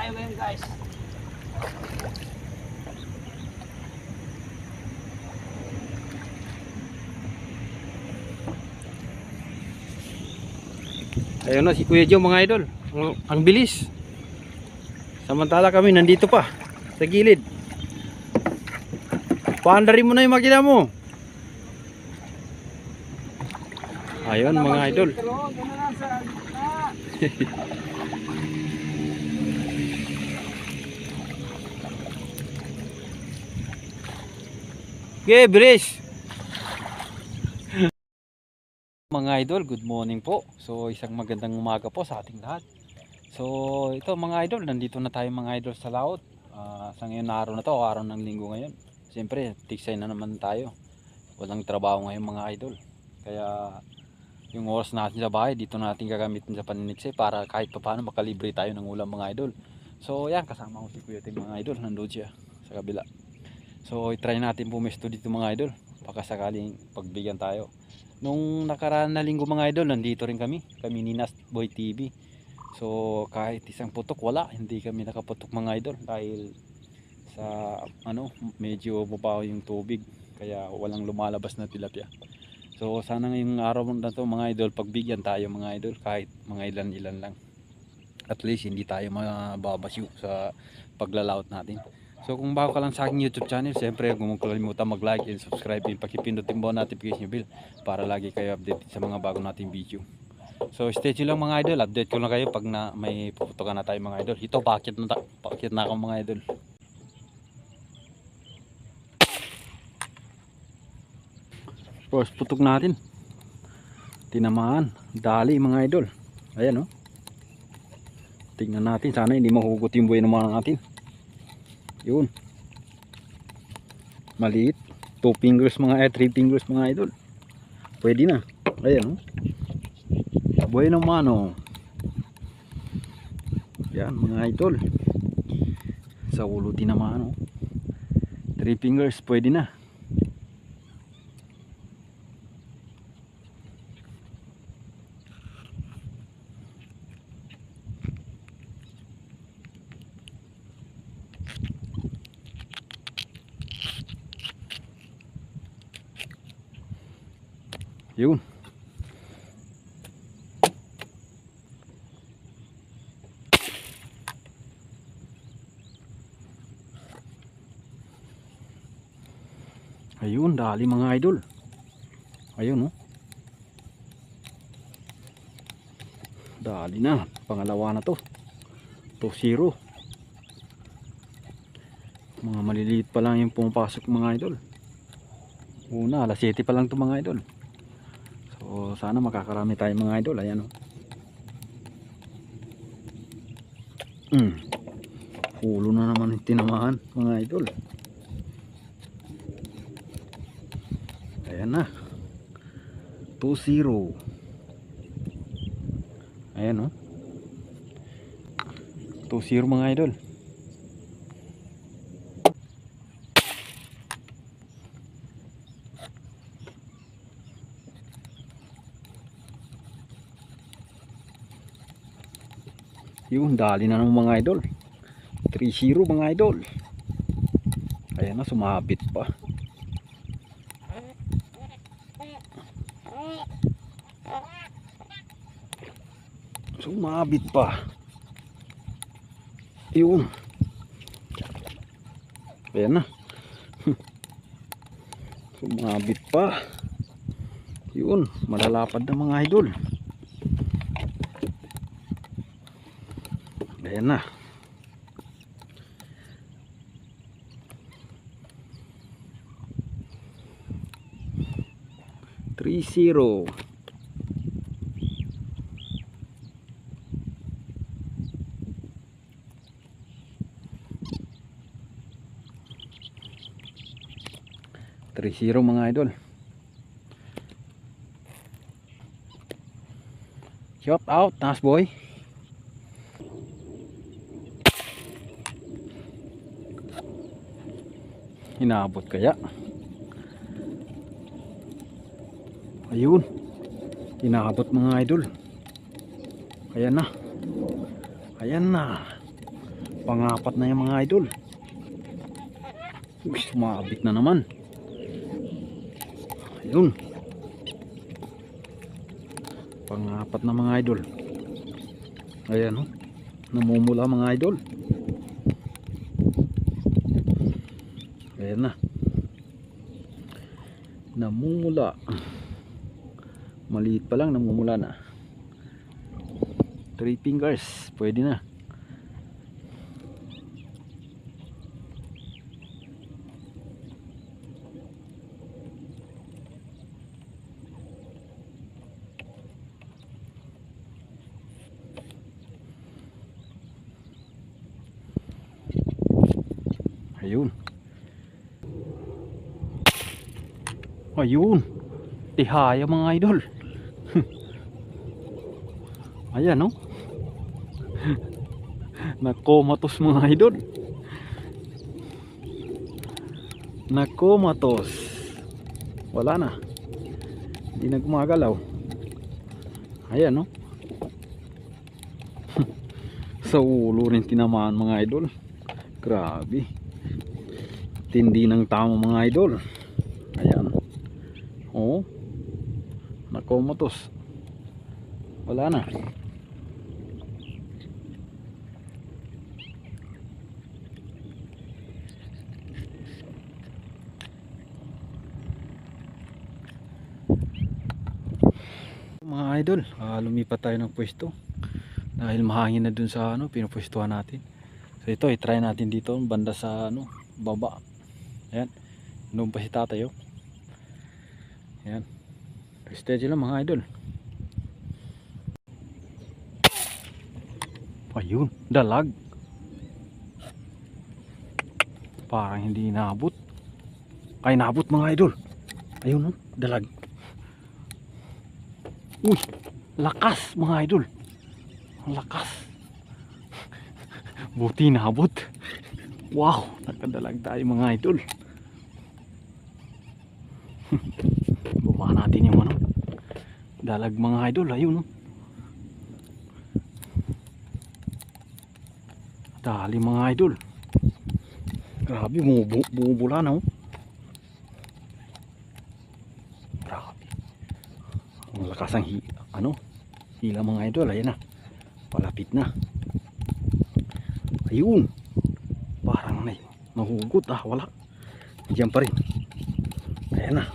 tayo ngayon guys. Ayun na si Kuya Joe mga idol. Ang bilis. Samantala kami nandito pa sa gilid. Paandarin mo na yung makina mo. Ayun mga idol. Okay, bilis. Mga idol, good morning po. So isang magandang umaga po sa ating lahat. So ito mga idol, nandito na tayo mga idol sa laot. Sa ngayon na araw na to, araw ng linggo ngayon. Siyempre, tiksay na naman tayo. Walang trabaho ngayon mga idol. Kaya yung oras natin sa bahay, dito natin gagamitin sa paniniksay para kahit pa paano makalibre tayo ng ulam mga idol. So yan, kasama ko si Kuya Tim mga idol, nandoon siya sa kabila. So i-try natin pumesto dito mga idol, baka sakaling pagbigyan tayo. Nung nakaraan na linggo mga idol, nandito rin kami ni Nastboy TV. So kahit isang putok wala, hindi kami nakaputok mga idol dahil sa medyo mabaho yung tubig, kaya walang lumalabas na tilapia. So sana ngayong araw na to mga idol, pagbigyan tayo mga idol, kahit mga ilan lang. At least hindi tayo mababasyo sa paglalaot natin. So kung bago ka lang sa aking YouTube channel, siyempre huwag mong kalimutan mag-like and subscribe and pakipindutin mo notification bell para lagi kayo update sa mga bago nating video. So stay tuned lang mga idol, update ko lang kayo pag may puputukan na tayo mga idol. Ito bakit na ako mga idol. First putok natin, tinamaan, dali mga idol. Ayan tingnan natin, sana hindi mahugot yung buhay naman natin. Yun, maliit, 2 fingers mga 3 fingers mga idol, pwede na. Ayan buhay naman yan mga idol, sa ulo din naman 3 fingers pwede na. Yun, ayun, dali mga idol. Ayun dali na, pangalawa na to, 2-0. Mga maliliit pa lang yung pumapasok mga idol. Una, alas 7 pa lang to mga idol. So sana makakarami tayo mga idol. Ayan ulo na naman tinamaan mga idol. Ayan na, 2-0. Ayan 2-0 mga idol. Yun, dali na ng mga idol, 3-0 mga idol. Ayan na, sumabit pa. Sumabit pa. Yun, ayan na. Sumabit pa. Yun, malalapad na mga idol. Ayan na. Three zero. Mga idol. Shout out Nastboy. Inaabot kaya? Ayun, inaabot mga idol. Ayan na, Pangapat na yung mga idol. Uy, sumabit na naman. Ayun. Pangapat na mga idol. Ayan, oh. Namumula mga idol. Ayan na. Namumula. Maliit pa lang, namumula na. 3 fingers. Pwede na. Ayun. Ayun. Tihaya mga idol. Ayan, no? Nakomatos mga idol. Nakomatos. Wala na. Hindi na gumagalaw. Ayan, no? Sa ulo rin tinamaan mga idol. Grabe. Tindi ng tama mga idol. Ayan. Oh. Nakomatos. Wala na. Mga idol, lumipat tayo ng pwesto dahil mahangin na dun sa pinupwestuhan natin. So ito, i-try natin dito banda sa baba. Ayan. Doon pa si tatay, oh. Ayan. Steady lang mga idol. Ayun, dalag. Parang hindi naabot. Ay, naabot mga idol. Ayun, oh, dalag. Uy, lakas mga idol. Lakas. Buti naabot. Wow, nakadalag tayo mga idol. Baba natin yung dalag mga idol. Ayun, no? Dali mga idol. Grabe, bumubula na, oh. Grabe. Ang lakas ang hila mga idol. Ayan na. Palapit na. Ayun. Parang nahugot. Wala. Diyan pa rin. Ayan na.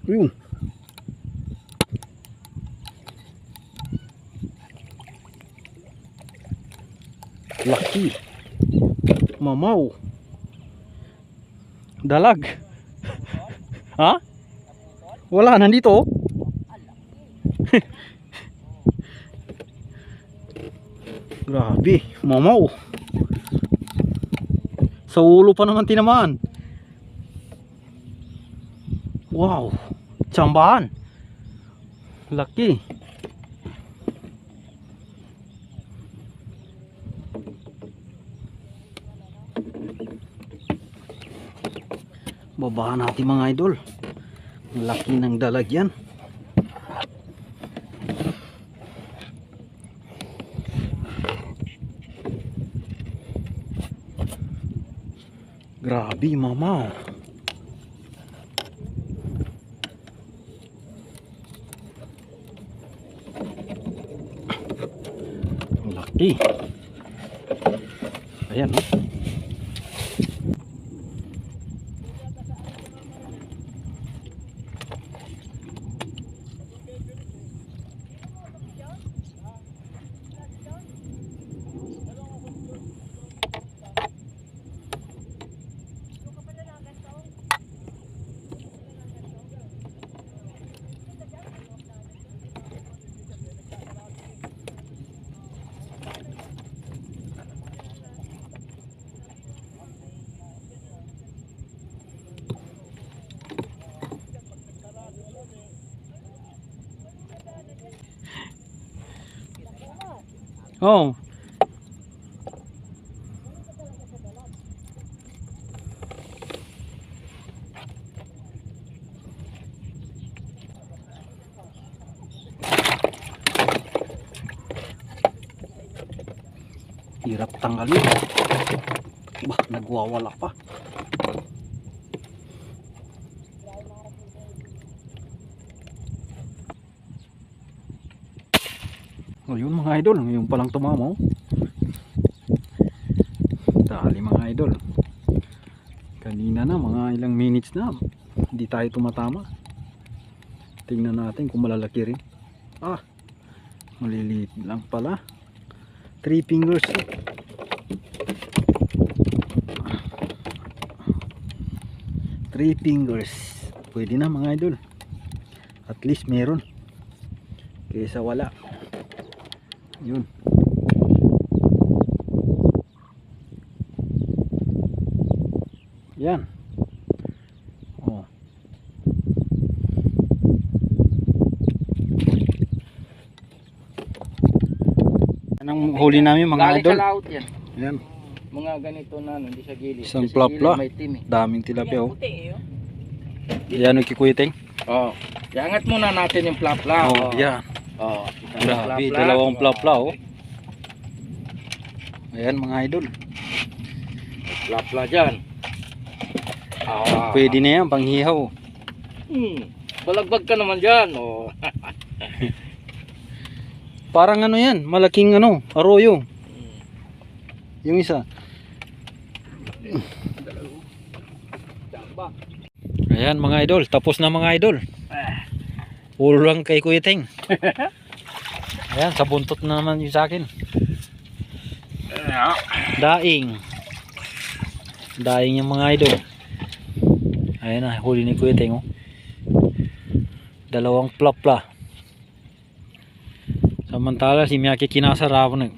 Ayun. Laki. Mamaw. Dalag. Ha? Wala, nandito. Grabe, mamaw. Sa ulo pa naman tinamaan. Wow, tsambahan. Laki. Babahan natin mga idol. Laki ng dalag yan. Grabe mama. Laki. Ayan, no? Oh. Hirap tanggalin. Bah, nagwawala pa. O yun mga idol, ngayon palang tumama. Dali mga idol. Kanina na, mga ilang minutes na, hindi tayo tumatama. Tingnan natin kung malalaki rin. Ah, maliliit lang pala. 3 fingers. 3 fingers. Pwede na mga idol. At least meron. Kaysa wala. Yun. Yan. Oh. Anong huli namin mga idol? Sa laut yan. Yan. Mga ganito na, hindi sa gilid. Isang Sa plapla. gilid may tim eh. Daming tilapia oh. Yan ang kikuiting. Oh. Iangat muna natin yung plapla. Oh, yan. Oh. Grabe, dalawang plapla oh. Ayan mga idol. Plapla dyan. Ah. Pwede na yan, panghihaw. Balagbag ka naman dyan. Oh. Parang ano yan, malaking ano, arroyo. Yung isa. Ayan mga idol, tapos na mga idol. Puro lang kay Kuya Ting. Ayan, sa buntot na naman yung sa akin. Daing. Daing yung mga idol. Ayan na, huli ni Kuya Ting oh. Dalawang plapla. Samantala si Miyaki kinasarapan